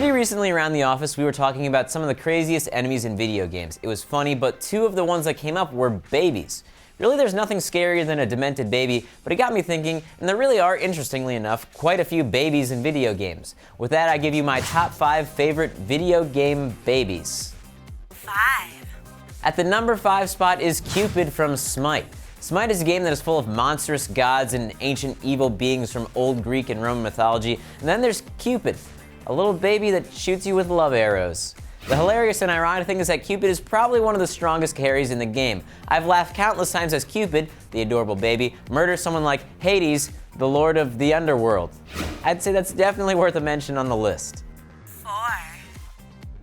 Pretty recently around the office, we were talking about some of the craziest enemies in video games. It was funny, but two of the ones that came up were babies. Really, there's nothing scarier than a demented baby, but it got me thinking, and there really are, interestingly enough, quite a few babies in video games. With that, I give you my top 5 favorite video game babies. 5. At the number 5 spot is Cupid from Smite. Smite is a game that is full of monstrous gods and ancient evil beings from old Greek and Roman mythology. And then there's Cupid, a little baby that shoots you with love arrows. The hilarious and ironic thing is that Cupid is probably one of the strongest carries in the game. I've laughed countless times as Cupid, the adorable baby, murders someone like Hades, the lord of the underworld. I'd say that's definitely worth a mention on the list. 4.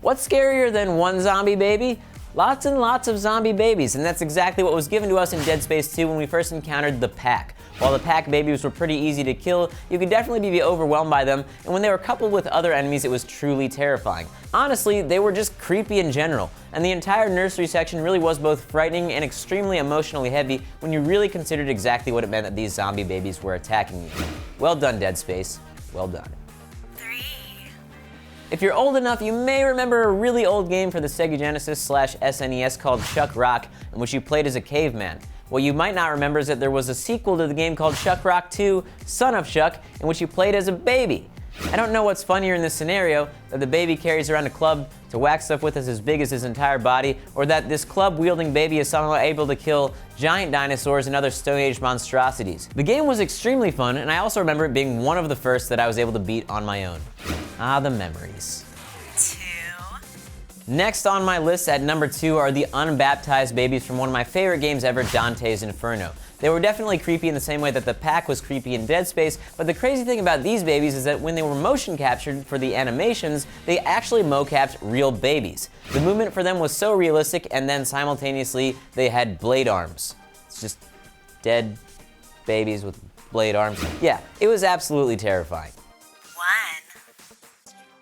What's scarier than one zombie baby? Lots and lots of zombie babies, and that's exactly what was given to us in Dead Space 2 when we first encountered the Pack. While the Pack babies were pretty easy to kill, you could definitely be overwhelmed by them, and when they were coupled with other enemies, it was truly terrifying. Honestly, they were just creepy in general, and the entire nursery section really was both frightening and extremely emotionally heavy when you really considered exactly what it meant that these zombie babies were attacking you. Well done, Dead Space. Well done. 3. If you're old enough, you may remember a really old game for the Sega Genesis/SNES called Chuck Rock, in which you played as a caveman. What you might not remember is that there was a sequel to the game called Chuck Rock 2, Son of Chuck, in which you played as a baby. I don't know what's funnier in this scenario, that the baby carries around a club to whack stuff with as big as his entire body, or that this club-wielding baby is somehow able to kill giant dinosaurs and other Stone Age monstrosities. The game was extremely fun, and I also remember it being one of the first that I was able to beat on my own. Ah, the memories. 2. Next on my list at number 2 are the unbaptized babies from one of my favorite games ever, Dantes Inferno. They were definitely creepy in the same way that the Pack was creepy in Dead Space, but the crazy thing about these babies is that when they were motion captured for the animations, they actually mocapped real babies. The movement for them was so realistic, and then simultaneously they had blade arms. It's just dead babies with blade arms. Yeah, it was absolutely terrifying. 1.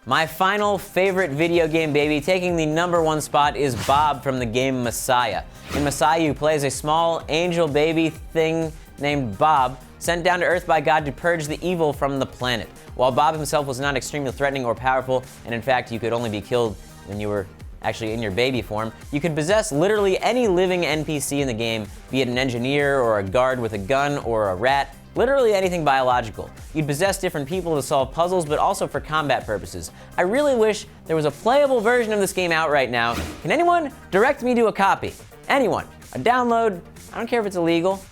My final favorite video game baby, taking the number 1 spot, is Bob from the game Messiah. In Messiah, you play as a small angel baby thing named Bob, sent down to Earth by God to purge the evil from the planet. While Bob himself was not extremely threatening or powerful, and in fact you could only be killed when you were actually in your baby form, you could possess literally any living NPC in the game, be it an engineer or a guard with a gun or a rat, literally anything biological. You'd possess different people to solve puzzles, but also for combat purposes. I really wish there was a playable version of this game out right now. Can anyone direct me to a copy? Anyone? A download? I don't care if it's illegal.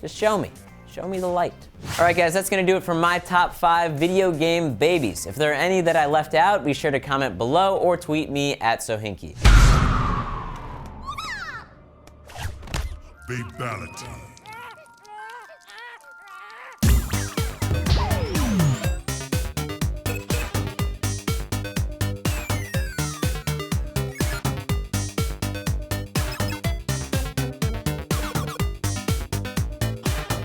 Just show me. Show me the light. Alright guys, that's gonna do it for my top 5 video game babies. If there are any that I left out, be sure to comment below or tweet me at Sohinky. Babe Valentine.